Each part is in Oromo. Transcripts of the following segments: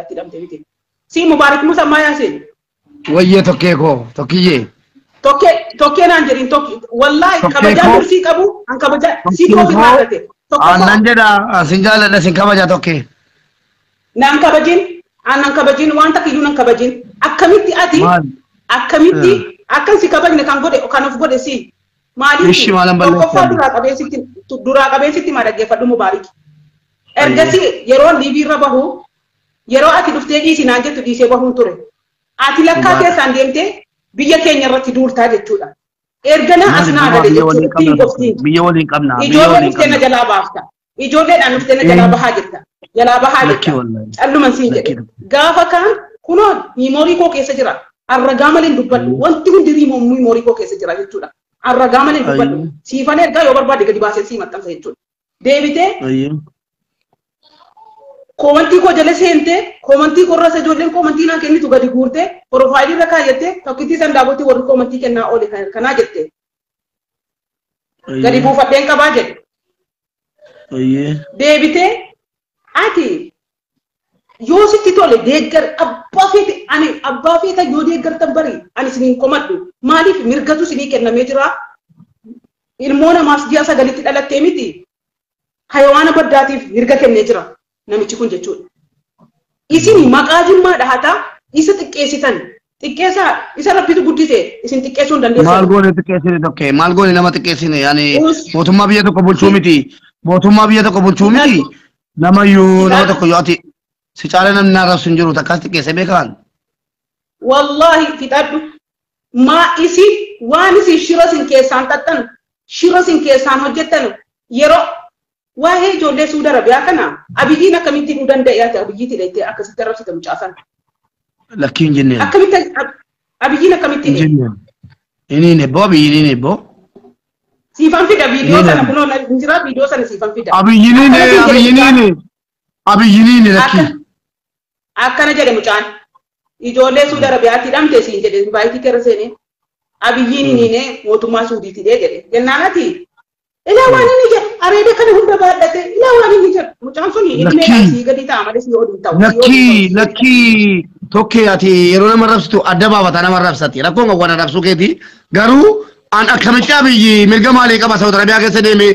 tidamte miti si Mubarak Musa Mayasin wayye tokkiye tokkee naan jedhin tokki wallahi kabajaan dursii qabu an kabaja si ko firmaate annan jedha sin jaaladha sin kabaja tokkee nan kabajin wanta kiyyu nan kabajin akkamitti ati akkamitti akkan si kabajne kan godhe kan of godhe si maaliif tokkoffaa duraa qabeessitti ma dhaggeeffadhu Mubarak ergasi yeroo liibiirra bahu yeroo ati dhuftee dhiisi naan jettu dhiisee bahuun ture ati lakkaa keessaan deemtee biyya keenya irratti duultaa jechuudha ergana asnaa gade jechuudha biyya waliin qabna ijoollee dhuftee na jalaa baafta ijoolleedhaan dhuftee na jalaa bahaa jetta calluman siin jedhe gaafa kaan kunoo miimoorii koo keessa jira arragaa malee dubbadhu wanti hundi miimoorii koo keessa jira jechuudha arragaa malee dubbadhu siifan ergaa yoo barbaade gadi baasee sii maxxansa jechuudha deebitee komantii ko jala seente komantii ko rasa ijoolleen komantii naa kennitu gadi guurte profaayilii irra kaayyette tokkitti san daaboti warri komantii kennaa oole kanaa jette gadi buufadheen qabaa jedhe deebitee ati yoo sitti tole deeggar abbaa feeta yoo deeggartan bari ani isiniin komadhu maaliif mirgatu isinii kennamee jira ilmoo namaas ji'a sagalitti dhalattee miti hayawaana baddaatiif mirga kennee jira namichi kun jechuudha. Isin maqaa jimmaa dhahataa isa xiqqeessitan xiqqeessaa isa rabbitu guddise isin xiqqeessuu hin dandeessan. Maal goone xiqqeessine tokkee maal goone nama xiqqeessine yaani mootummaa biyya tokko bulchuu miti namayyuu nama tokko yoo ati si caalee namni naarrabsu hin jiru takkaas xiqqeesse beekaan. Wallahi fixadhu maa isin waan isin shira isin keessaan xaxxan shira isin keessaan hojjettan yeroo waa'ee ijoollee Suudi Arabiyaa kana abiyyiin akkamitti nu danda'e ati abiyyiitti dheettee akkasitti arrabsite mucaasan. Lakkiin jenneen. Akkamitti abiyyiin akkamitti dheettee. Inni ebboo abiyyiin ebboo. Siifan fida viidiyoo sana kunoo jira viidiyoo sana siifan fida. Abiyyiin lakki. Akkana jedhe mucaan ijoollee Suudi Arabiyaatti hidhamte siin jedhe baayitii keessa seenee abiyyiin inni mootummaa Suudiitti jedhe jennaanati. Ila waan inni jedhe areeda kana hunda baadhate ila waan inni jedhe mucaan sun inni si gadi ta'a malee si oduun ta'u. Lakki tokkee ati yeroo nama rabsitu adda baafata nama rabsati rakkoon waan rabsuu keeti garuu an akkamitti abiyyi mirga maalii qaba Saudi Arabiyaa keessa deeme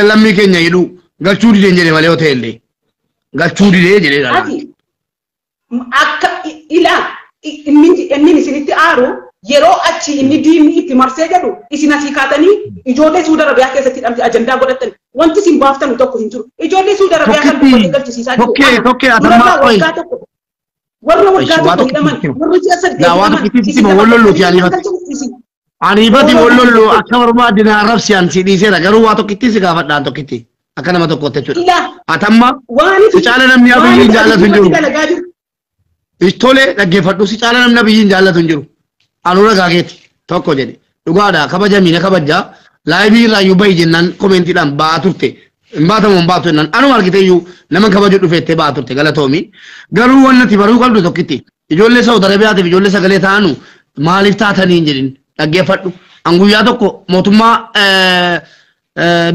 lammii keenya jedhu galchuu dideen jedhe malee hoteellee galchuu didee jedheedha. Akka ila inni isinitti aaru yeroo achi inni diinni itti marsee jedhu isin asii kaatanii ijoollee Suudi Arabiyaa keessatti hidhamte ajandaa godhatan wanti isin baaftan tokko hin jiru ijoollee Suudi Arabiyaa kan dubbatti galchisiisaa jiru tokkee atammaa qoy warra waggaa tokko hidhaman warra ji'a saddeet Anibati wollollo akka barbaade na arrabsiyaan si dhiiseera garuu waa tokkitti si gaafadhaan tokkitti akka nama tokkotti jechuudha. Atamma si caala namni abiyyiin jaallatu hin jiru. Istolee dhaggeeffadhu si caala namni abiyyiin jaallatu hin jiru. Anura gaageeti tokko jedhe dhugaadha kabajamii na kabajaa laayibii irraa iyyuu bahi jennaan komeentiidhaan ba'aa turte hin baatamu hin baatu jennaan anuma argite iyyuu nama kabaju dhufeettee ba'aa turte galatoomi garuu wannati baruu qabdu tokkitti ijoollee Saudi Arabiyaatiif ijoollee sagalee ta'anu maaliif taatanii hin jedhin dhaggeeffadhu an guyyaa tokko mootummaa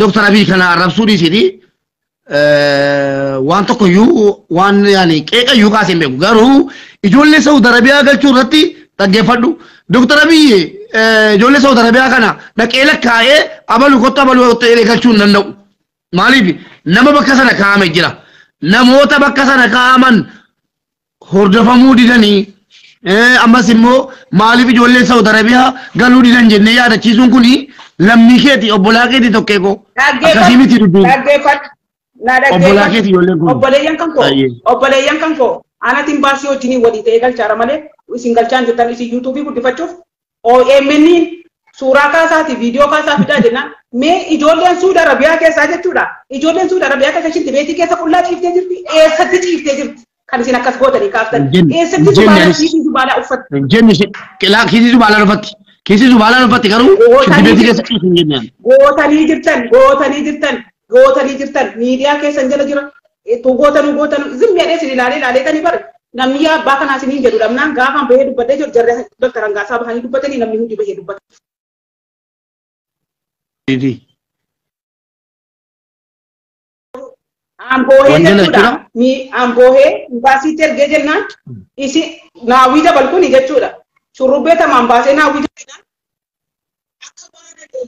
Dr. Abiy kana arrabsuu dhiisiti waan tokko iyyuu waan yaani qeeqa iyyuu kaasee hin beeku garuu ijoollee Saudi Arabiyaa galchuu irratti dhaggeeffadhu Dr. Abiy ijoollee Saudi Arabiyaa kana dhaqee lakkaa'ee abalu kottu galchuu hin danda'u maaliif nama bakka sana kaa'ame jira namoota bakka sana kaa'aman hordofamuu didanii ammas immoo maaliif ijoollee Saudi Arabiyaa galuu didan jennee yaadachiisuun kuni lammii keeti obbolaa keeti tokkeeko akkasii miti dubbiin obbolaa keeti ijoolleen kun obboleeyyan kan koo anatiin baasii wajjinii walii ta'ee galchaara malee isin galchaan jirtan isin yuutuubii guddifachuuf OMN suuraa kaasaati viidiyoo kaasaa fidaa jennaan mee ijoolleen Suudi Arabiyaa keessaa jechuudha ijoolleen Suudi Arabiyaa keessa shilti beetii keessa qullaa ciiftee jirti eessatti ciiftee jirti kan isin akkas gootanii kaaftan eessatti zubaalaa kiisii zubaalaa uffatti jenni kiisii zubaalaa uffatti garuu shilti beetii keessa ciisin jennaan gootanii jirtan miidiyaa keessan jala jira gootanu zimmeedhee isin ilaalee tani bare namni yaa abbaa kanaa isiniin jedhu dhabnaan gaafaan bahee dubbadhee jiru jarree Dr. Angaasaa bahanii dubbatanii namni hundi bahee dubbata. Ambohe jechuudha. Mi ambohe baasii tergee jennaan isi naawwii dabalku ni jechuudha. Shurrubbee tamaan baasee naawwii jechuudha. Akka baananii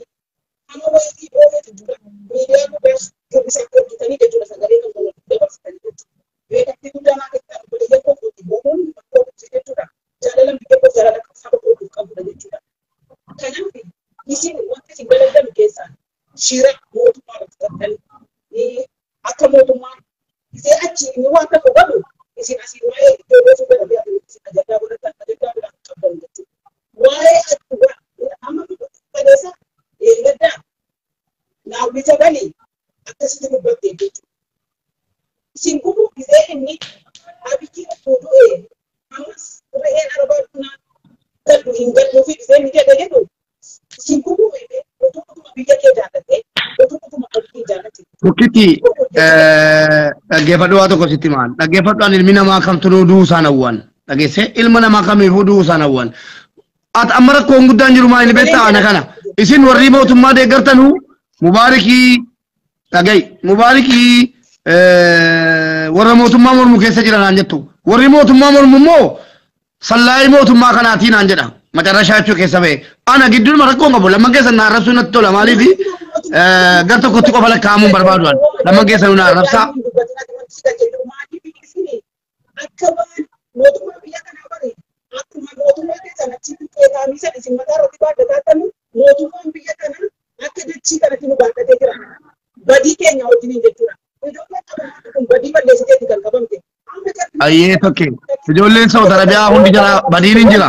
nama wayii boohee jechuudha. Miidiyaan kubbas gabbisa hojjetanii jechuudha sagalee kan dabarsitanii jechuudha. Beekamtii guddaan akka ta'an biyya kootti boohuun jechuudha. Jaalala biyya koo jaalala kan saba kootiif qabudha jechuudha. Kanaaf isin wanti isin dalagdan keessaa shira mootummaa irratti qabatanii akka mootummaan isee achi inni waan tokko godhu isin asii waa'ee iddoo gosa gara biyyaa isin ajandaa godhatan ajandaa godhatan qabdan jechuudha. Waa'ee amma qabeessa eeggaddaa naawwisa galii akkasitti dubbattee jechuudha. Isin gubuu isee inni abiyyi fuudhee ammas re'een arbaa dunaan gaddu hin gadduu fi isee ni jedha jedhu isin gubuu utuma biyya kee jaallattee utuma abiyyi jaallatte. Bukkiti dhaggeeffadhu waa tokko sitti maal dhaggeeffadhaan ilmi namaa kamtu du'uu isaan hawwan dhageesse ilma namaa kamiifuu du'uu isaan hawwan ati amma rakkoon guddaan jiru maal beektaa ana kana isin warri mootummaa deeggartanuu mubaarikii dhagay mubaarikii warra mootummaa mormu keessa jiran jettu warri mootummaa mormu immoo sallaayii mootummaa kanaatiin aan jedha macarrashaa jechuu keessa ba'e ana gidduun rakkoon qabu lamman keessa na arrabsuu natti tola maaliifi gar tokkotti qofa lakkaamuun barbaaduan lamman keessa nu arrabsaa. Akka waan mootummaa biyya kanaa bare akkuma mootummaa keessan achi qeeqaamii san isin mataa irratti baadhataatan mootummaan biyya kanaa akka dachii kanatti nu baadhatee jira. Badii keenya wajjin jechuudha. Ijoolleen qaban kun badii balleessiteeti kan qabamte. Ayyee tokke ijoolleen Saudi Arabiyaa hundi jira badiin hin jira.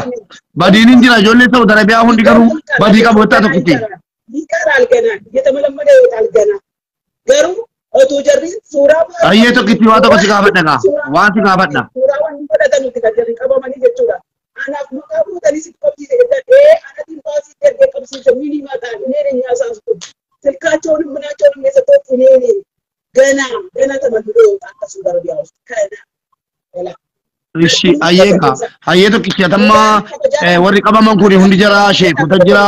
Badiin hin jira ijoolleen Saudi Arabiyaa hundi garuu badii qabu wata tokkitti. Hiikara alganaa jetamalammadee alganaa garuu otoo jarri suuraa ayyee tokkitti waa tokko si gaafadha gaa waan si gaafadha. Suuraa waan fudhatanutti kan jarri qabamanii jechuudha. Anaaf maqaa fuutanii sitti qabsiise jedhan anatiin baasii ergee qabsiise miinimaa ta'an ineene nyaasaas kun silkaachoon minaachoon keessa tokko ineene gana tamaduu akka Saudi Arabiyaa kana. Rishi ayyega hayyeto kiyatamma warri qabaman kuni hundi jira sheeku tajira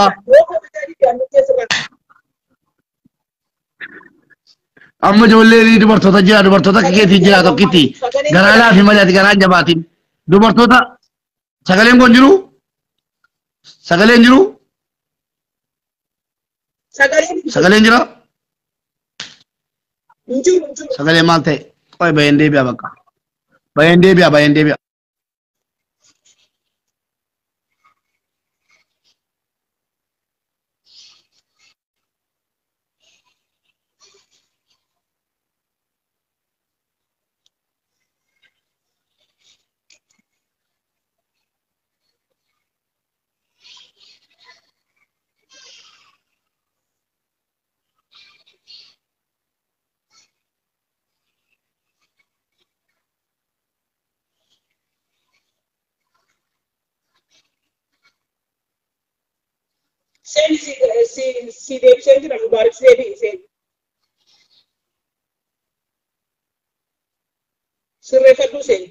amma ijoollee dubartoota jira dubartoota keetii jira tokkitti garaadhaa fi malaati garaa jabaatiin dubartoota sagaleen kun jiru sagaleen jiru sagaleen jira sagalee maal ta'e qoy bayeen deebi'a bakka bayeen deebi'a si deebisee jira Mubaarak si deebisee sirreeffadhu seen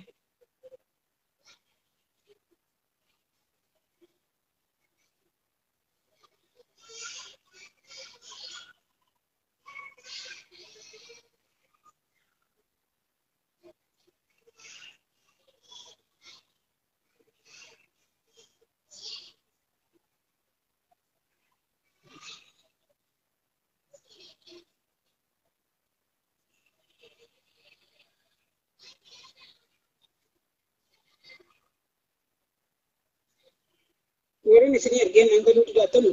Orang di sini ergen angka dulu datang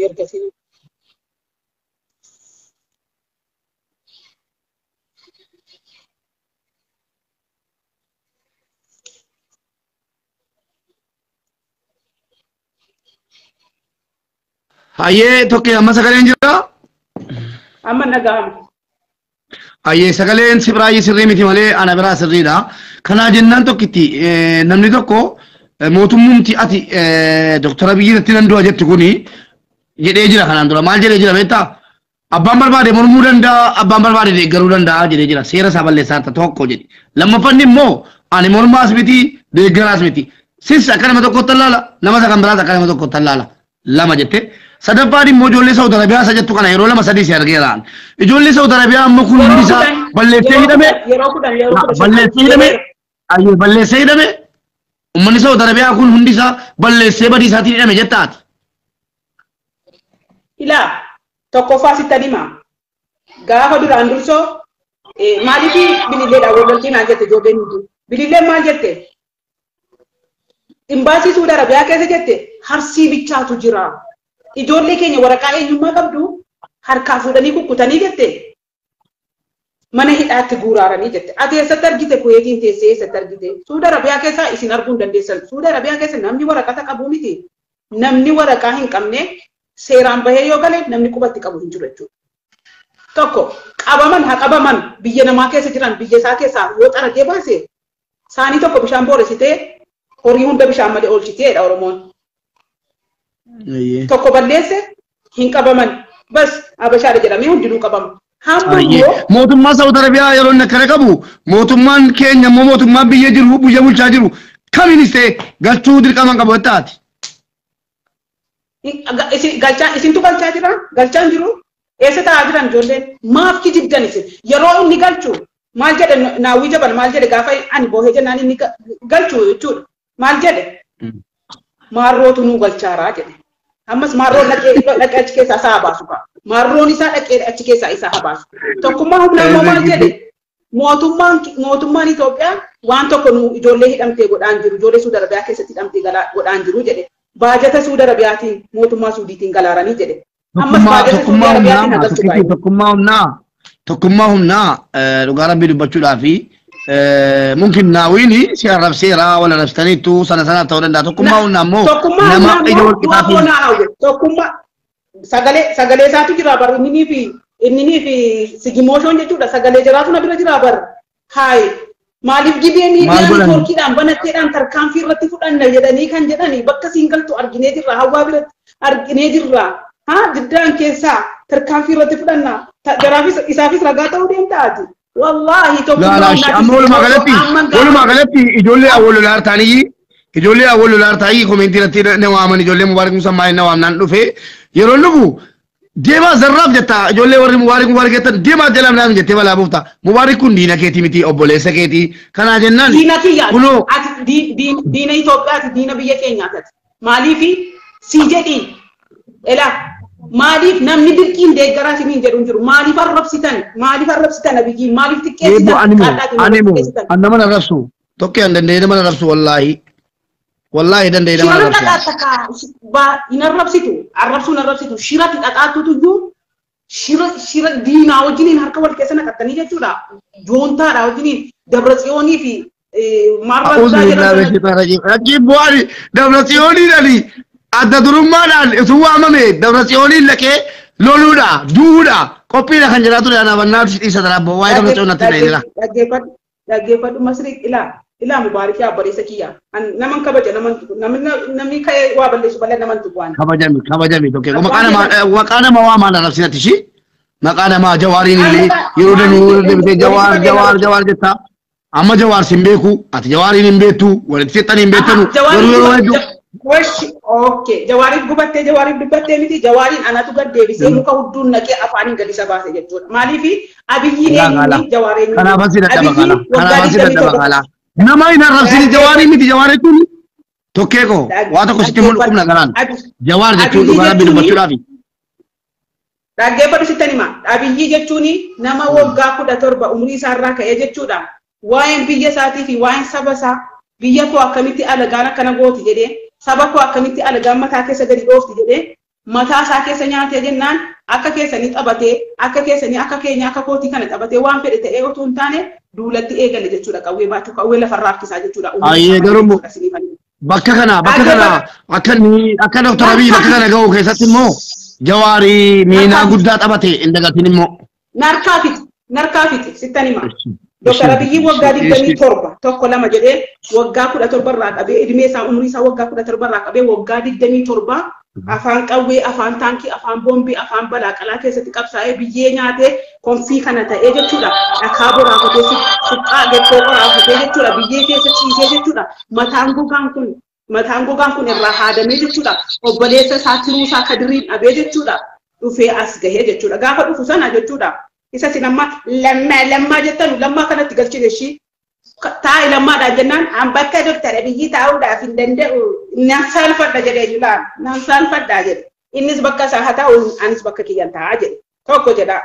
erga sini. Aye, toke amma sagalen jira? Amma nagam. Aye, sagalen sibrai sirri miti malee ana bira sirriidha. Kana jennaan tokkitti namni tokko mootummumti ati Dr. Abiy irratti nan du'a jettu kuni jedhee jira kanaan dura maal jedhee jira beektaa abbaan barbaade mormuu danda'a abbaan barbaade deeggaruu danda'a jedhee jira seera isaa balleessaa tokko jedhe lammaffaan immoo ani mormaas miti deeggaraas miti sis akka nama tokkotti laala nama isa kan biraas akka nama tokkotti laala lama jette sadaffaan immoo ijoollee Saudi Arabiyaa isa jettu kana yeroo lama sadii si argeeraan. Ijoollee Saudi Arabiyaa amma kun hundi isaa balleessee hidhame. Balleessee hidhame. Uummanni Saudi Arabiyaa kun hundi isaa balleessee badii isaatiin hidhame jettaati. Ilaa tokkoffaa sitti adima. Gaafa duraan dursoo maaliif bililleedhaan wal naan jette ijoolleen hundi. Bililleen maal jette? Imbaasii Saudi Arabiyaa keessa jette harsii bichaatu jira. Ijoollee keenya waraqaa eenyummaa qabdu harkaa fuudhanii kukkutanii jette. Mana hidhaatti guuraaranii jette. Ati eessatti argite kuweetiin teessee eessatti argite? Saudi Arabiyaa keessa isin arguu hin dandeessan. Saudi Arabiyaa keessa namni waraqaa qabu miti. Namni waraqaa hin qabne seeraan bahee yoo gale namni qubatti qabu hin jiru jechuudha. Tokko qabaman haa qabaman biyya namaa keessa jiran biyya isaa keessaa yoo xaragee baase saanii tokko bishaan booressitee horii hunda bishaan malee oolchiteedha Oromoon. Tokko balleesse hin qabaman bas abashaadha jedhamee hundinuu qabamu. Mootummaa Saudi Arabiyaa yeroo inni akkana qabu mootummaan keenya immoo mootummaan biyya jiru biyya bulchaa jiru kamiinis ta'e galchuu dirqama qabu jettaati. Isintu galchaa jira galchaan jiru eessa taa'aa jiran ijoolleen maaf kijibdan isin yeroo inni galchu maal jedhe naawwii jabal maal jedhe gaafa ani boohee jennaan inni galchu jechuudha maal jedhe maarrootu nuu galchaaraa jedhe ammas maarroon dhaqee achi keessaa isaa baasu qaba maarroon isaa dhaqee achi keessaa isaa baasu tokkummaa humnaa immoo maal jedhe mootummaan Itoophiyaa waan tokko nu ijoollee hidhamtee godhaan jiru ijoollee Saudi Arabiyaa keessatti hidhamtee godhaan jiru jedhe baajata Saudi Arabiyaatiin mootummaa Suudiitiin galaaranii jedhe ammas baajata Saudi Arabiyaatiin agartu baay'ee tokkummaa humnaa dhugaa rabbii dubbachuudhaa fi mungkin naawwiini si arrabseera wala rabstaniitu sana ta'uu danda'a tokkummaa humnaa immoo nama ijoollee tokkummaa sagalee isaatu jira bar inni fi sigimooshoon jechuudha sagalee jiraatu na bira jira bar haay maaliif gibee miidiyaa neetwoorkiidhaan banatteedhaan tarkaanfii irratti fudhanna jedhanii kan jedhani bakka siin galtu arginee jirra hawaa biratti arginee jirra haa diddaan keessaa tarkaanfii irratti fudhanna jaraafis isaafis ragaa ta'uu deemtaati wallahi walumaa galatti ijoollee awwalolaa ta'anii koomeentii irratti na waaman ijoollee Mubaarak Musammaa na waamnaan dhufe yeroo lubu deemaa zarraaf jetta ijoollee warri Mubaarak jettan deemaa jala naan jettee balaa buufta Mubaarak kun diina keetii miti obboleessa keetii kanaa jennaan diina kiyyaa diina Itoophiyaati diina biyya keenyaati maaliifi si jedhi elaa maaliif namni dirqiin deeggaraa siniin jedhu jiru maaliif arrabsitan abiyyi maaliif xiqqeessitan anna mana rabsu tokko an danda'e mana rabsu wallahi danda'e mana rabsu in arrabsitu shirati dhaqaatutu iyyuu shira diinaa wajjiniin harka wal keessa naqattanii jechuudha joontaadha wajjiniin Dabratsiyoonii fi maarrabsaa jedhamu Dabratsiyooniidhani adda durummaadhaan isu waamame Dabratsiyooniin laqee loluudha duudha qophiidha kan jiraatu dha nabannaa isa daraaboo waa'ee Dabratsiyoonatti ta'eera dhaggeeffadhu Masriik ilaa Mubaarak abbareessa kiyya naman kabaja namni ka'ee waa balleessu ballee naman tuqwaan kabajami tokko maqaa nama waa maal arrabsinatti shi maqaa nama Jawaariin illee yeroo danuu deebitee Jawaar jettaa amma Jawaar sin beeku ati Jawaariin hin beektu walitti seexanii hin beektanu yeroo hedduu okay Jawaariif gubattee Jawaariif dubbattee miti Jawaariin anatu gad deebisee muka hudduun naqee afaaniin gad isa baase jechuudha maaliifi abiyyiin eenyuun Jawaariin kanaaf asii dadhaba nama hin arrabsini Jawaariin miti Jawaar jechuun tokkee koo waa tokko sitti mul'umna garaan Jawaar jechuun dhugaa rabbii dubbachuudhaafi dhaggeeffadhu sittan hima abiyyii jechuun nama waggaa 17 umrii isaarraa ka'ee jechuudha waa'een biyya isaatii fi waa'een saba isaa biyya koo akkamitti alagaan akkana gooti jedhee saba koo akkamitti alagaan mataa keessa gadi dhoofti jedhee mataa isaa keessa nyaatee jennaan akka keessanii xabatee akka keessanii akka keenya akka kootii kana xabatee waan fedhe ta'ee otoo hin taane duulatti eegale jechuudha qawwee baatu qawwee lafarraa harkisaa jechuudha ayyee garuu bakka kana akka Dr. Abiy bakka kana ga'u keessatti immoo Jawaarii miinaa guddaa xabate hin dagatin immoo narkaafiti sittan hima Dr. Abiy waggaa 27 tokko lama jedhee waggaa 17 irraa qabee idimee isaa umrii isaa waggaa 17 irraa qabee waggaa 27 afaan qawwee afaan taankii afaan boombii afaan balaaqalaa keessatti qabsaa'ee biyyee nyaatee konfii kana ta'ee jechuudha dhakaa boraafatee suqqaa gettoo qoraafatee jechuudha biyyee keessa ciisee jechuudha mataan gogaan kun mataan gogaan kun irraa haadamee jechuudha obboleessa isaa tiruu isaa kadiriin dhabee jechuudha dhufee as gahee jechuudha gaafa dhufu sana jechuudha isa sin amma lammaa jettan lammaa kanatti galchine ishii taa'e lammaadhaan jennaan an bakka doktara biyyi taa'uudhaaf hin danda'u nan saalfadha jedhee jilaan nan saalfadhaa jedhe innis bakka isaa haa ta'u anis bakka kiyyan taa'aa jedhe tokko jedha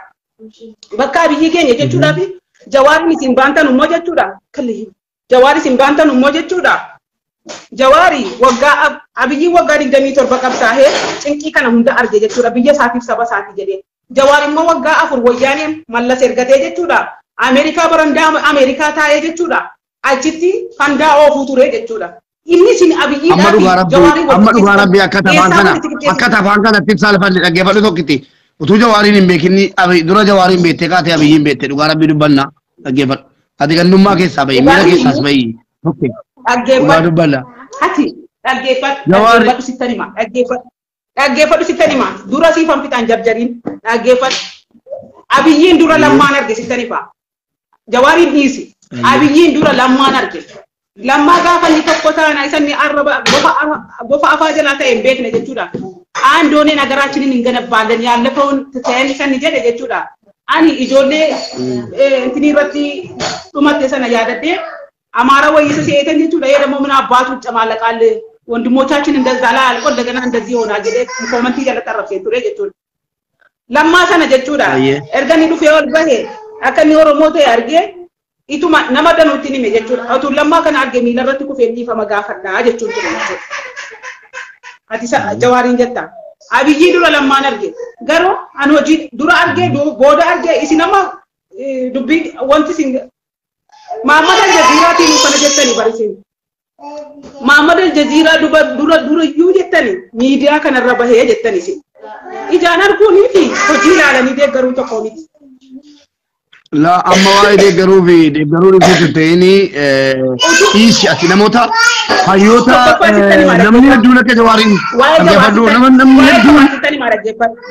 bakka biyyi keenya jechuudhaaf jawaarni isin baantan ummoo jechuudha kalli jawaari isin baantan ummoo jechuudha jawaari waggaa abiyyi waggaa 27 qabsaa'ee cinqii kana hunda arge jechuudha biyya isaatiif saba isaati jedhee jawaari immoo waggaa 4 wayyaaneen mallas ergatee jechuudha Amerikaa barandaa Amerikaa taa'ee jechuudha achitti fandaa oofuu ture jechuudha inni sin abiyyi amma dhugaa rabbi akka tafaan kana saalfanne dhaggeeffadhu tokkitti utuu jawaariin hin beekinni dura jawaariin beektee kaatee abiyyiin beekte dhugaa rabbi dubbanna dhaggeeffadhu ati gannummaa keessaa bahi miira keessaas bahi tokke dhugaa dubbanna ati dhaggeeffadhu sittanima dhaggeeffadhu sittanima dura siifan fitaan jarjariin dhaggeeffadhu abiyyiin dura lammaan arge sittanifa jawaariin dhiisi abiyyiin dura lammaan arge lammaa gaafa inni tokko taana isanni arraba gofa afaa jalaa ta'e hin beekne jechuudha aandooneen agaraachiniin hin ganabbaalan yaallafa'uun ta'een isanni jedhe jechuudha ani ijoollee intini irratti dhumatte sana yaadadde amaara wayyisa seetan jechuudha jedhamu mina abbaatu camaalaqaal ወንድሞቻችን እንደዛ ላይ አልቆ እንደገና እንደዚህ ሆና ጀደ ኮመንት ያለጠረፈ ቱሬ jechuudha lammaa sana jechuudha ergani dhufee ol bahe akka ni oromoota argee ituma nama danuutti nime jechuudha atu lammaa kana argee miila irratti kufee dhiifama gaafadhaa jechuudha ati jawaariin jetta abiyyi dura lammaan argee garuu an hojii dura argee booda argee isi nama dubbii wanti sin Muhammad al-Jazeeraatiin kana jettani barisin Muhammad al-Jazeeraa dura yuu jettani miidiyaa kanarra bahee jettani sin ijaan arguunii fi hojii ilaalanii deeggaruu tokko miti. La amma waa'ee deeggaruu fi deeggaruu ibsuutu ta'ini dhiisi ati namoota hayyoota namni hedduun akka jawaariin dhaggeeffadhu namni hedduun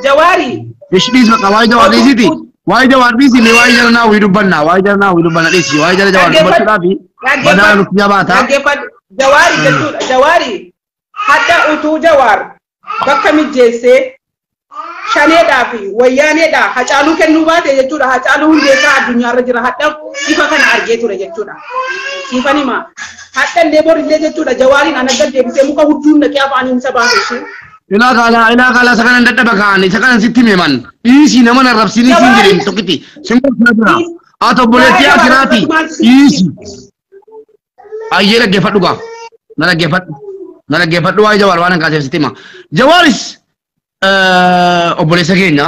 jawaarii ishidhiis baqa waa'ee jawaariisiiti waa'ee jawaariisi mee waa'ee jala naa wii dubbanna waa'ee jala naa wii dubbanna dhiisi waa'ee jala jawaar dubbachuudhaa fi badaa nutti jabaata. Jawaarii jechuudha jawaarii hadda utuu jawaar bakka mijjeessee shaneedhaa fi wayyaaneedhaa hacaaluu kennuu baate jechuudha hacaaluu hundeessaa addunyaarra jira hadda ifa kana argee ture jechuudha ifan hima hadda illee borillee jechuudha jawaariin ana gaddeebisee muka hudduun dhaqee afaaniin isa baase ishee ilaa kaala isa kanan dadhaba kaan isa kanan sitti meeman dhiisii nama narrabsinii siin jedheen tokkitti simboota jira haa tobboleettii akiraati dhiisii ayyee dhaggeeffadhu gaa na dhaggeeffadhu waa'ee jawaar waan kaasee sitti hima jawaaris obboleessa keenya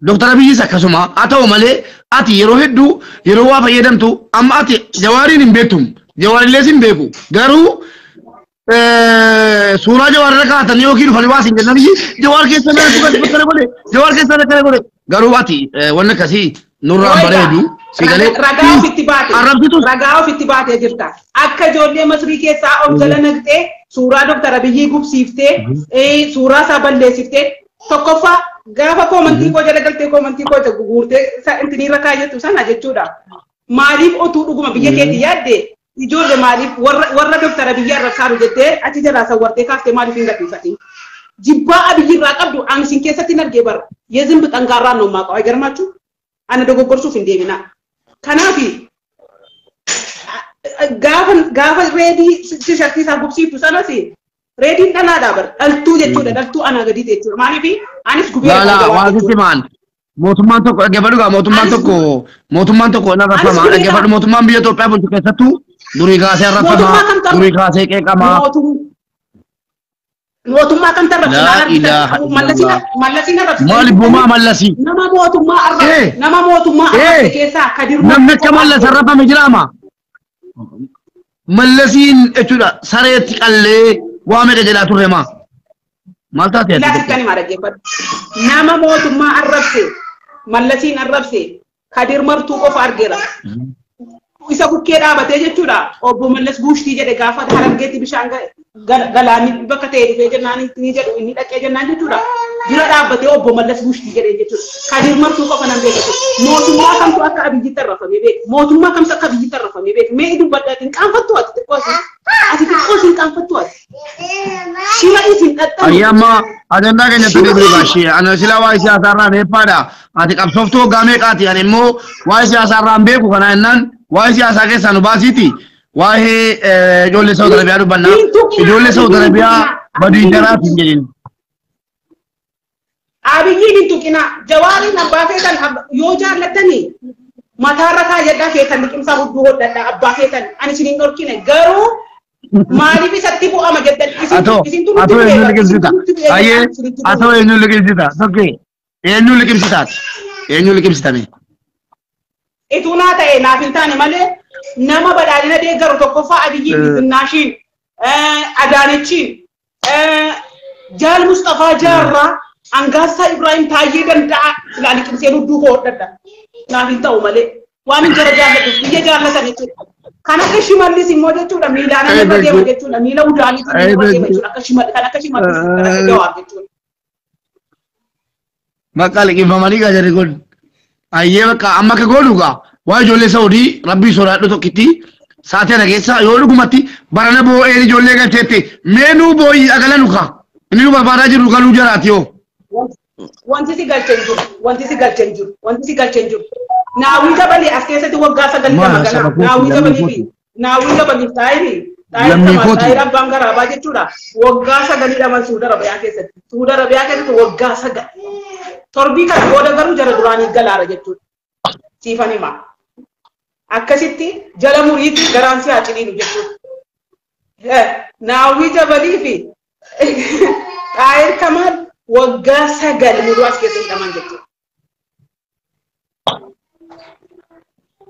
Dr. Abiyyiis akkasuma haa ta'u malee ati yeroo hedduu yeroo waa fayyadamtu amma ati jawaariin hin beektu jawaariillees hin beeku garuu suuraa jawaar irra kaa'atan yookiin dhufanii waa siin jennaan jawaar keessa kana godhe jawaar keessa kana godhe garuu ati wanni akkasii nurraan bareedu sigalee ragaa ofitti baatee jirta akka ijoollee masrii keessaa of jala naqxee suuraa Dr. Abiyyii gubsiiftee suuraa isaa balleessiftee tokkoffaa gaafa koomantii koo jala galtee koomantii koo guurtee intini irra kaayattu sana jechuudha maaliif otuu dhuguma biyya keetti yaadde ijoollee maaliif warra Dr. Abiyyii arrabsaaru jettee achi jalaa sawwartee kaaftee maaliif hin gadhiifatin jibbaa Abiyyii irraa qabdu ani sin keessatti hin argee bara yeezin bixangaarraan nommaa qaba garmaachuu ana dogoggorsuuf hin deemina kanaafi gaafa reedii tishartii isaa gubsiiftu sanas reediin dhalaadhaa bar dhaltuu jechuudha dhaltuu anaa gadii jechuudha maaliif anis gubeera waasitti maan mootummaan tokko dhaggeeffadhu gaa mootummaan tokko narrafamaa dhaggeeffadhu mootummaan biyya Itoophiyaa bulchu keessattuu durii kaasee arrafamaa durii kaasee qeeqamaa mootummaa kan tarrabsu mallasiin arrabsu maali bumaa mallasi nama mootummaa arrabsu keessaa kadir namni akka mallas arrafame jiraama mallasiin jechuudha sareetti qallee waa meeqa jedhaa turre maa maal taatee nama mootummaa arrabse mallasiin arrabse kadir martuu qofa argeera isa bukkee dhaabatee jechuudha obbo Mallas Buushtii jedhe gaafa Harargeetti bishaan galaanii bakka ta'e dhufee jennaan ni jedhu inni dhaqee jennaan jechuudha jira dhaabbatee obbo Mallas Buushtii jedhe jechuudha kadir martuu qofa nan beekatu mootummaa kamtu akka Abiyyitti arrafamee beeku mootummaa kamtu akka Abiyyitti arrafamee beeku mee dubbadhaa hin qaanfattu ati xiqqoo ati xiqqoo hin qaanfattu ati shira isin datta ayyama adanda kenya tuni bashi ana sila wa isi asarra ne pada ati qabsofto game qati ani mo wa isi asarra beku kana nan wa isi asake sanu basiti wa he jolle Saudi Arabia dubanna jolle Saudi Arabia badi jara tinjin abiyyin tukina jawari na bafetan yo jarlatani mataraka yadda fetan kimsa huddu hodda abba fetan ani sinin dorkine garo mali bi satti bu ama geddan isin ato enu likimsita aye ato enu likimsita okay enu likimsita me ituna ta na fintani male nama badalina de garo to ko fa abiyyin nashin adanichi jal Mustafa Jarra angasa Ibrahim Taye ganda lali kimsenu du ko hodda na finta umale wani jaraja ko ye jarla sanete kana kashimalli simode tuda milana ne bage bage tuda mila udani tuda bage bage tuda kashimalli kana kashimalli kana jawab tuda makale ki famani ga jare god ayye ka amma ka goduga wa jolle Saudi rabbi sura do to kiti saate na gesa yodu gumati barana bo e jolle ga tete menu boy agalanuka ni barbara jiru kalu jaratio wanti si galchenjur na wita bali askese ti wagga sagal ta magana na wita bali tayri tayra bangara baje tuda wagga sagal da man sudara ba yake to wagga sagal torbi ka goda garu jara durani galara jettu sifani ma akkasitti jala muriti garansi atini jettu na wita bali fi tayr kamal wagga sagal mudwas kese daman jettu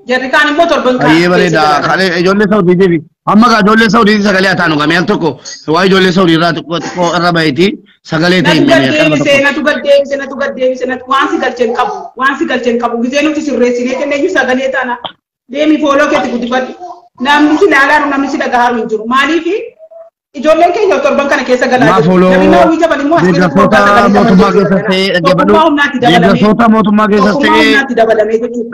jarri kan motor banka aye bareda khale jolle Saudi devi amma ga jolle Saudi sagale atanu ga men tokko way jolle Saudi rat ko rabayti sagale tay men kalma to senatu wansi galchen kabu gizenu ti sirresine ke ne sagale tana demi folo ke ti gudibadi namni si lalaru namni si daga haru njuru mali fi ijolle ke yotor banka na ke sagala namina wi jabali mo aske sota motuma ke saste gebadu dega sota motuma ke saste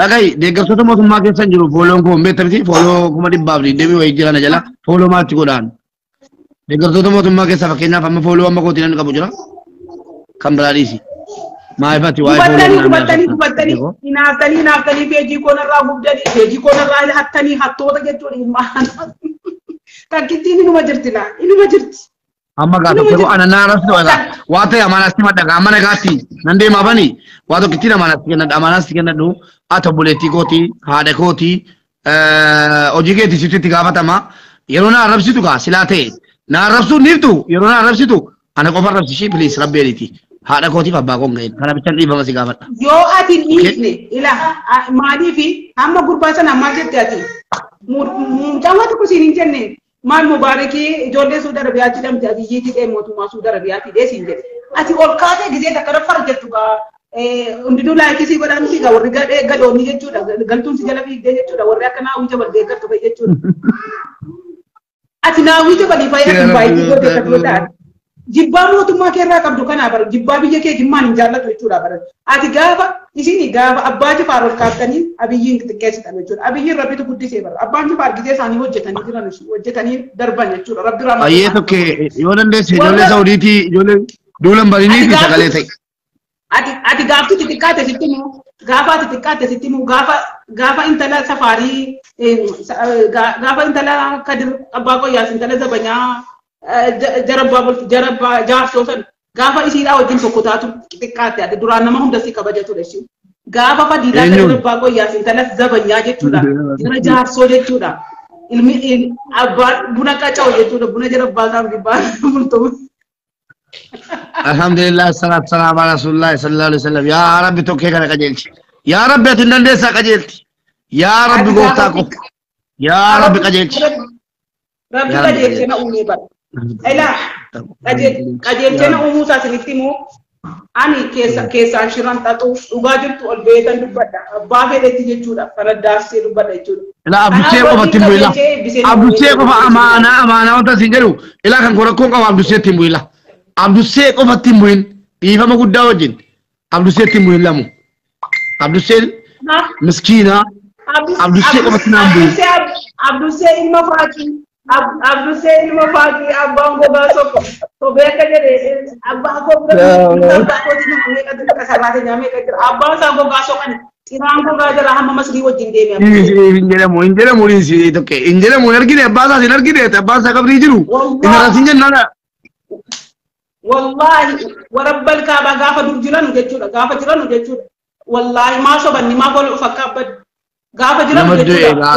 dagai dega sota motuma ke sanjuru folo ko metamti folo kuma dibabli debi way jirana jala folo ma ti godan dega sota motuma ke safa kenna fama folo amma ko tinan ka bujura kambrarisi ma ifati way folo kubatani inaftani peji ko na rabudani peji ko na ral hattani hatto da getto ma takiti ni majirti amma ga to ko ana naras do da wata amana stima daga amana gati nande ma bani wato kitina amana stigena do ata buleti goti hade goti ojigeti sititi gafatama yerona arabsitu ga silate na arabsu niftu yerona arabsitu ana ko farabsi shi please rabbeliti hada goti babba ko ngai kana bitan di bama sigafata yo atin isne ila madi fi amma gurbasa na majete ati mutawatu ko sinin tenne mal mubaraki jolle Saudi Arabia ti dam tabi yiti de motuma Saudi Arabia ti de sinje ati ol kaate gize ta kara farjetu ga undidu la kisi ko dan ti ga warga de gado ni jechu da galtun si jalabi de jechu da warga kana wuje bal de gatto be jechu ati na wuje bal fa ya bai ti ko de gatto da jibba motuma ke ra kabdu kana bar jibba bi ke gimman jallatu jechu da bar ati gafa isini gafa abbaji farol kaatani abiyin tikesi tan jechu abiyin rabitu buddi se bar abbaji far gize sani hojjetani dinan hojjetani darban jechu rabbi rahman aye to ke yonande se jolle Saudi ti jolle dulam barini ti sagale tay ati gafti titikate sittimu gafa intala safari gafa intala kadir abako yasin intala zabanya jarabba jaarso san gafa isira wajin sokotatu titikate ati durana ma hunda sika bajetu deshi gafa fadila kadir abako yasin intala zabanya jechuda dira jaarso jechuda ilmi abba buna kachaw jechuda buna jarabba sam dibba multo alhamdulillah salatu salam ala rasulullah sallallahu alaihi wasallam ya rabbi tokke kana kajelti ya rabbi atinande sa kajelti ya rabbi gofta ko ya rabbi kajelti rabbi kajelti na ummi ba ila kajelti na ummu sa sinitimu ani kesa shiran tatu ubajirtu al baytan dubada baabe de tijechuda farada se dubada chuda ila abdu se ko batimbuila abdu se ko amana wata singeru ila kan ko ko abdu se timbuila abdu se ko fatimbuin ifa ma gudda wajin abdu se timbuin lamu abdu se miskina abdu se ko fatimbuin abdu se ilma fati abango ba soko तो बेटा जे अब्बा को अब्बा को दिन में का कसराते जामे का अब्बा सा को गासो kan tiraan ko gaajara hamma masri wajjin deeme injera murisi tokke injera munargine abba sa sinargine abba sa kabri jiru inara sinjen nada wallahi wa rabbal kaaba gafa dur jiranu jechuda wallahi ma so banni ma ko fakka bad gafa jiranu jechuda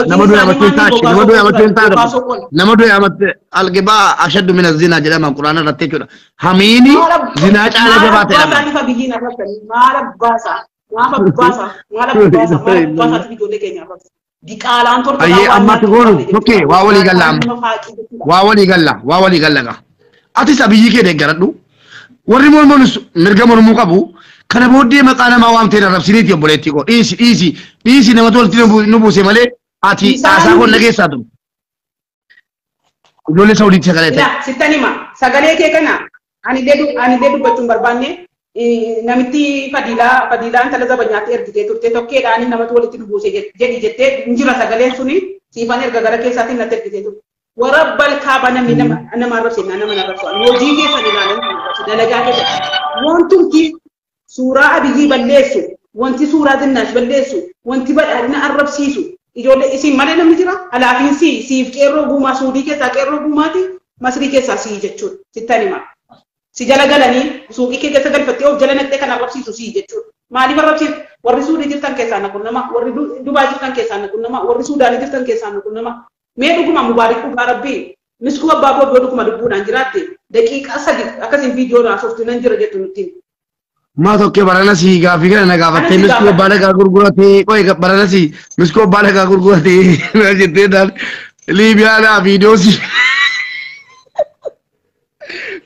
namadu amatte algiba ashaddu min az-zina jama qur'ana ratte chuda hamini zina chala jabate ma fa bihina rabbani ma rabbasa basa ti jole kenya bas di qalan torto aye amma to gonu okay wa wali galla ga ati sabiyi ke de garadu warri mon mirga mon mu qabu kana bodde maqana ma wamte na rabsiniti oboletti ko isi nama tolti no buse male ati asa ko nage sadu jole saudi sagalete la sitanima sagale ke kana ani dedu bacum barbanne namiti fadila antala zabanyati ergite turte tokke dani nama tolti no buse jadi jette njira sagale suni sifan erga gara ke satin na tergite tur warabbal kaaba namina ana marabsina ana marabso woji ke fadila dalaga ke wontum ki suuraa abiyyi balleessu wanti suuraa dinnash balleessu wanti badhaadhina arrabsiisu ijoollee isin malee namni jira alaafiinsi siif qeerroo guumaa suudii keessaa qeerroo guumaati masrii keessaa sii jechuudha sittanima si jala galanii suuqii kee keessa galfattee of jala naqxee kan arrabsiisu sii jechuudha maaliif arrabsiisu warri suudii jirtan keessaa naqun nama warri dubaa jirtan keessaa naqun nama warri suudaanii jirtan keessaa naqun nama mee dhuguma mubaarik dhugaa rabbii miskuu abbaa boodoo dhuguma dubbuudhaan jiraatte daqiiqaa sadi akkasiin viidiyoo naasoftu nan jira jettu nutti ma tokke baranasi gafi kana gafatte misko balaga gurgurate koy baranasi misko balaga gurgurate jette dal libya da videos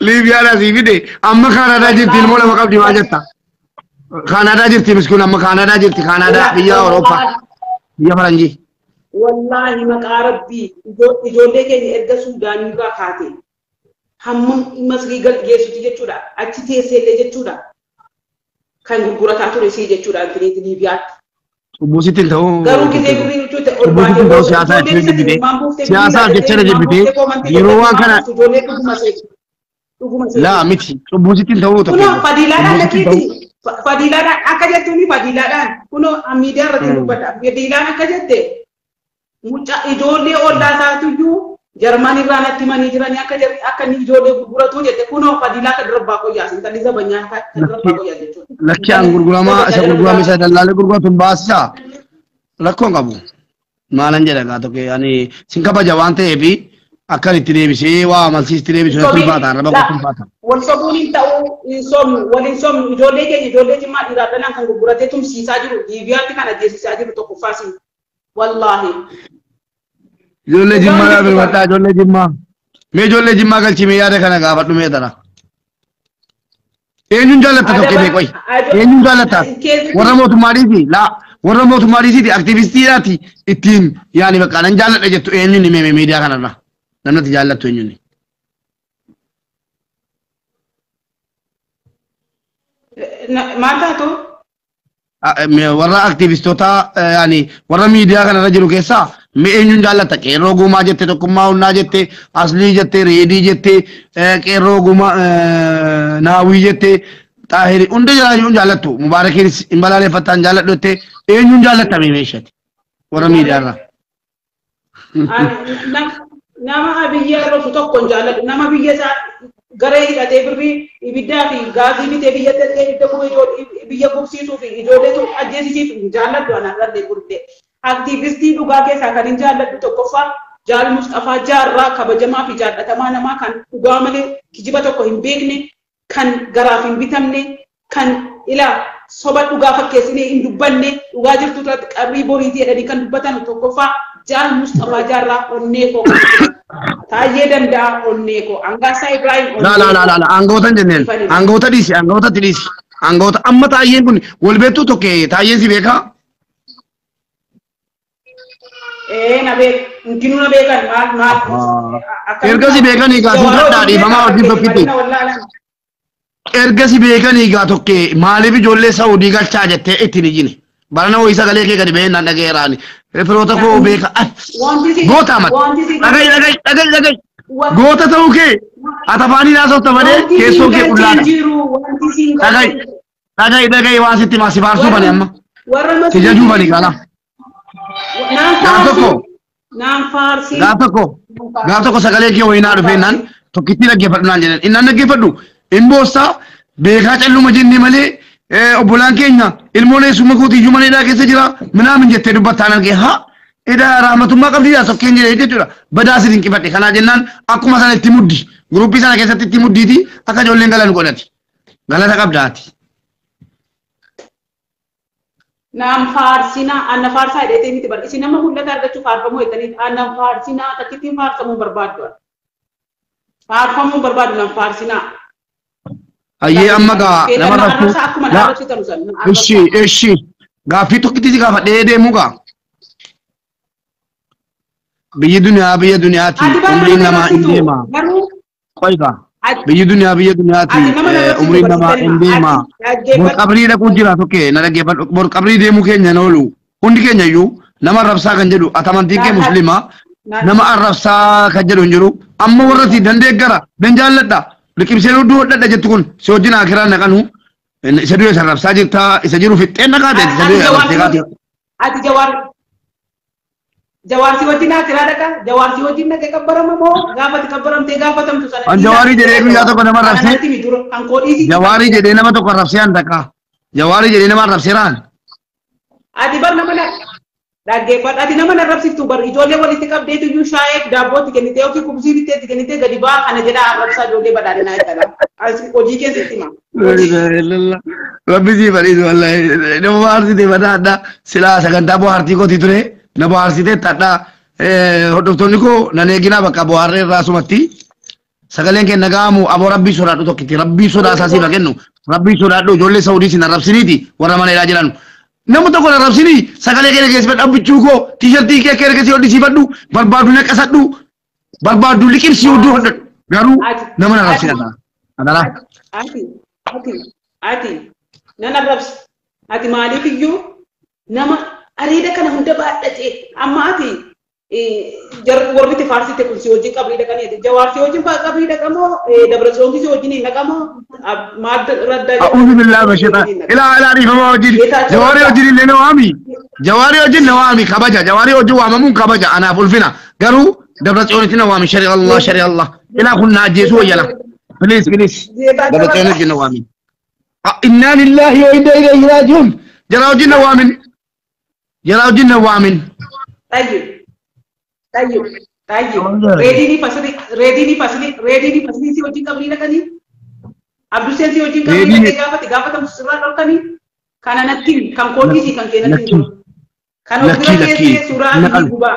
libya da video amma canada jirti mola makabdi wajata canada jirti misko amma canada jirti canada biya europa biya faranji wallahi maqarabbi ijoollee keenya erga suudaanii irraa kaate hammun masrii gal geessuti jechuudha achi teesseellee jechuudha kan gurgurataa ture sii jechuudha antiniiti liibiyaatti. Buusitiin ta'uu. Garuu gisee birrii jechuudha olbaatee ta'uu siyaasaa jechuun jibbite siyaasaa jecha jibbite yeroo waan kana. Laa miti buusitiin ta'uu tokko. Kunoo fadiilaadhaan lakkiiti fadiilaadhaan akka jettuuni fadiilaadhaan kunoo miidiyaa irratti dubbata fadiilaan akka jette mucaa ijoollee ollaa isaatiyyuu Jarmani irraa natti manii jiranii akka ni ijoollee gurguratu jette kunoo fadilaa kan darbaa qoyyaas intalli zabanyaan kan darbaa qoyyaa jechuudha. Lakkiyaan gurguramaa isa gurgurame isa dallaalee gurguratu baasisaa rakkoon qabu. Maalan jedha gaa tokko ani sin kabaja waan ta'eef akkan itti deebisee waa amalsiisti deebisuu natti ulfaata arraba qotu ulfaata. Wal sobuun hin ta'u hin somnu wal hin somnu ijoollee keenya ijoollee jimmaa dhiiraadhaan kan gurguratee tumsiisaa jiru liibiyaatti kan ajjeesisaa jiru tokko faasii wallaahi. Ijoollee jimmaa dhaa birmadhaa ijoollee jimmaa mee ijoollee jimmaa galchimee yaada kana gaafadhu mee tana eenyuun jaallatta tokkitee qoy eenyuun jaallatta warra mootummaadhiiti laa warra mootummaadhiiti aktivistiidhaati ittiin yaani bakka nan jaalladha jettu eenyuun himee miidiyaa kanarra namnatti jaallattu eenyuun maal taatu warra aktivistoota yaani warra miidiyaa kanarra jiru keessaa mee eenyuun jaallatta qeerroo guumaa jette tokkummaa hunnaa jette aslii jette reedii jette qeerroo guumaa naawwii jette xaahiri hunda eenyuun jaallattu mubaarakiin hin balaaleffattaan jaalladhu jette eenyuun jaallatta mee meeshatti warra miidiyaarra. Nama biyya irratti tokko hin jaalladhu nama biyya isaa garee hidhatee birrii ibiddaa fi gaazii bitee biyya dalgee biyya gubsiisuu fi ijoollee ajjeesisiif hin jaalladhu anaan dhallee gurgudee. Aktivistii dhugaa keessaa kan hin jaalladhu tokkoffaa Jaal Mustafaa Jaarraa kabajamaa fi jaallatamaa namaa kan dhugaa malee kijiba tokko hin beekne kan garaaf hin bitamne kan ilaa soba dhugaa fakkeessinee hin dubbanne dhugaa jirtu irratti qabrii boriitii jedhanii kan dubbatan tokkoffaa Jaal Mustafaa Jaarraa onnee koo Taayyee Danda'a onnee koo Angaasaa Ibrahim onnee koo aangoota jenneen aangoota dhiisi aangootatti dhiisi aangoota amma taayyeen kun wal beektuu tokko taayyeen si beekaa. Nabe mungkin nabe kan mal. Erga si beekan egaa singadhaa dhiifamaa wajjin tokkitti. Erga si beekan egaa tokko maaliif ijoollee Saawudii galchaa jettee ittiin ijjine. Barana ho'i sagalee kee gadi ba'een naan dhaga'eeraani. Firoota koo beeka. Goota amata. Dhaga'i. Goota ta'uu kee Atafani na sota bade keso ke kullana. Dagai wasiti masifarsu bane amma. Tijaju bane kala. Gato ko sagale ke wayna do fenan to kiti lagge fadu nan jenen inna lagge fadu imbosta be ka callu majinni male obulan kenya ilmone suma ko tiju mane da kese jira mina min jette dubatana ke ha ida rahmatullah qabli ya sokken jere jira badasi din kifate kana jennan akuma sana timuddi grupi sana kese timuddi di aka jolle ngalan godati galata qabdati nam farsina anna farsa idete miti bar isina ma hulla targachu farfamu etani anna farsina takiti farsamu barbadu farfamu barbadu nam farsina ayye amma ga namaratu eshi ga fito kiti ga fade de muga biyi dunya ti umri nama indema koiga biyi dunya ti umri nama indema bor qabri da kujira to ke na lage bor qabri de mu kenya nolu hundi kenya yu nama rabsa kan jedu atamanti ke muslima nama arrabsa kan jedu njuru amma warati dande gara dan jallada likim selu do dada jetukun so dina akira na kanu sedu ya rabsa jirta isajiru fit enaka de sedu ya rabsa ati jawarsi wajina akira daka jawarsi wajina ke kabbarama mo gafati kabbaram te gafatam tu sana an jawari jede du ya to ko nama rabse jawari jede nama to ko rabsian daka jawari jede nama rabsiran ati bar nama na dagge pat ati nama na rabsi tu bar ijole wali te kab de tu ju shaek dabot ke nite o ki kubsiri te ke nite gadi ba kana jeda rabsa jode badare na tala as oji ke sitima rabbi ji bari wallahi no warti de badada sila saganta bo harti ko titre na bo harti te tada hodotoni ko nanegina baka bo harre rasumati sagalen ke nagamu abo rabbi suradu to kiti rabbi suda asasi bagenno rabbi suradu jolle saudi sin rabsiniti wara mane rajilan namu to ko rabsini sagale ke gesbe abbichu ko t-shirt ke kere ke odi sibadu barbadu ne kasadu barbadu likim si odu hodat garu namana rabsina adala ati nana rabs ati maliki yu nama arida kana hunda baadate amma ati jar worbiti farsi te kulsi oji kabri da kani jawarsi oji ba kabri da kamo dabra songi si oji ni nakamo mad radda a'udhu billahi minash shaitan ila rifa wajin jawari oji ni nawami jawari oji nawami kabaja jawari oji wa mamun kabaja ana fulfina garu dabra songi nawami shari'a Allah ila kunna jesu yala please dabra songi nawami inna lillahi wa inna ilayhi raji'un jara oji nawami jara oji nawami tayyib ready ni fasli si oji kabri da kani abdu sen si oji kabri da gafata musra dal kani kana natin kan kodi si kan kenatin kan obra ke sura guba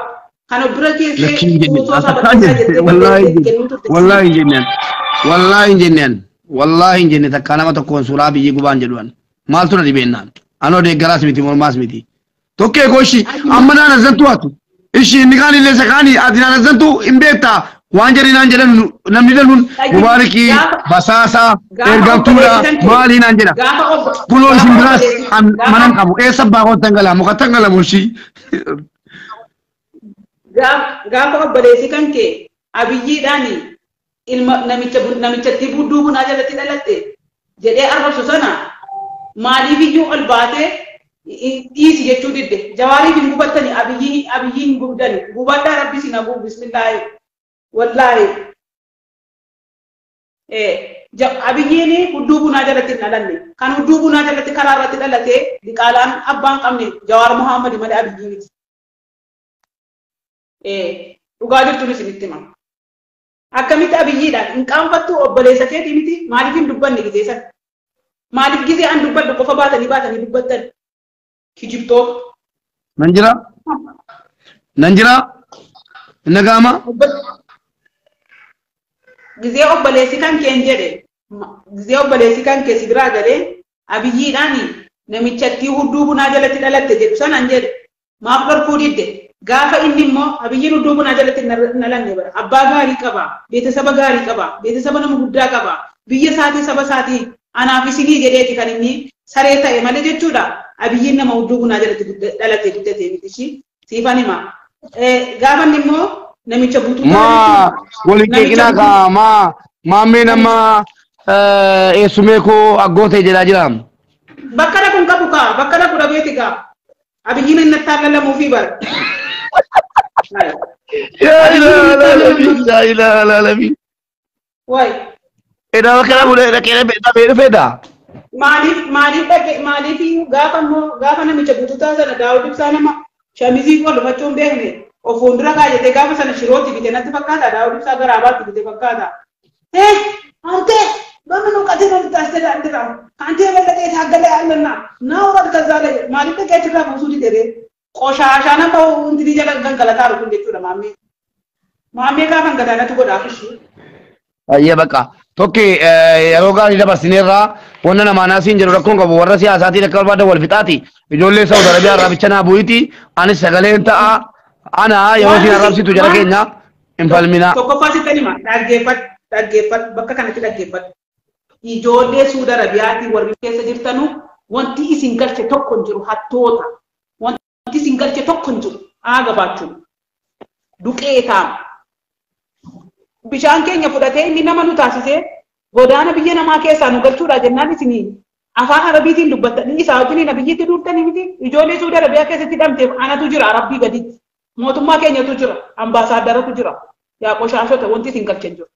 kan obra ke so wallahi jinnan takana mata kon sura bi guban jedwan mal to di bennan ano de garas miti mol mas miti tokke goshi amma na zantu watu ishi nikani le sakani adina zantu imbeta wanjari nanjela namni dalun mubariki basasa ergamtura mali nanjela pulo simbras an manan kabu sabba ko tangala mo katangala mushi gafa ko balesi kanke abiji dani ilma namicha tibudu na jala tidalate jede arba susana mali biyu albate isi jechu didde jawari bin gubatani abiyyi gubdani gubadda rabbi sina gu bismillah wallahi abiyyi ni udubu na jalati nalanne kan udubu na jalati kararati dalate diqalan abban qamne jawar muhammad mali abiyyi ugadir tulu sinittima akkamit abiyyi da in qamfattu obbalesa ke dimiti malifin dubban ni gizesan malif gize an dubbad ko fa batani dubbatan kijibto nanjira nagama gize obbalesi kan kenjede gize obbalesi kan ke sigra gade abiyyi dani namichatti hudubu na jalati dalatte je sanan jede maafdar kudidde gafa inni mo abiyyi hudubu na jalati nalanne bara abba gari qaba beetesaba gari qaba beetesaba namu gudda qaba biyya saati saba saati ana fisigi jedeti kan inni sareta e male jechuda abiyyi nama hudubu na jalati dalate guddate mitishi sifani ma gafa nimmo namicha butu ma wali ke kina ka ma Maamee nama eessumee koo aggootee jedhaa jiraam. Bakkana kun qabu kaa bakkana kun dhabeeti kaa abiyyiin inni taallalamuu fi bara. Yaa ilaaha laalami. Waay. Edaa bakkana bulee dhaqee dhabee fedha. Maaliif gaafa namicha guututaa sana daawwatu ibsaa nama shamizii wal dhufachuun beekne of fuuldura kaayatee gaafa sana shirootti bite natti fakkaata daawwatu ibsaa garaabaatti bite fakkaata. Ante በምን ቀቴ ነው ታስተዳድራው ካንተ የበለጠ የታገለ ያለና ነው ወር ከዛለ ማለት ከጭራ ብዙ ዲደረ ቆሻሻ ነው እንት ዲጀለ ገንገለታ ነው እንዴት ነው ማሜ ጋር መንገዳነት ጎዳፍሽ አየ በቃ ቶኬ የሮጋ ይደበስኔራ ወነና ማናሲን ጀሩ ረኮን ገቡ ወረ ሲያሳቲ ለከልባደ ወልፍጣቲ ኢጆሌ ሳውዲ አረቢያ ራብቸና ቡይቲ አንስ ሰገሌንታ አና የወሲ አራብሲቱ ጀረከኛ እንፈልሚና ቶኮፋሲ ተኒማ ዳጌፈት በቃ ከነቲ ዳጌፈት ijoollee Suuda Arabiyaati warri keessa jirtanu wanti isin galche tokko hin jiru hattoota wanti isin galche tokko hin jiru gabaachuu duqeetaa bishaan keenya fudhatee inni nama nu taasisee godaana biyya namaa keessaa nu galchuudha jennaan isinii afaan arabiitiin dubbattanii isaa wajjin nabiyyitti duurtanii miti ijoollee Suuda Arabiyaa keessatti hidhamteef anatu jira arabbii gaditti mootummaa keenyatu jira ambaasaaddaratu jira yaa qoshaashota wanti isin galche hin jiru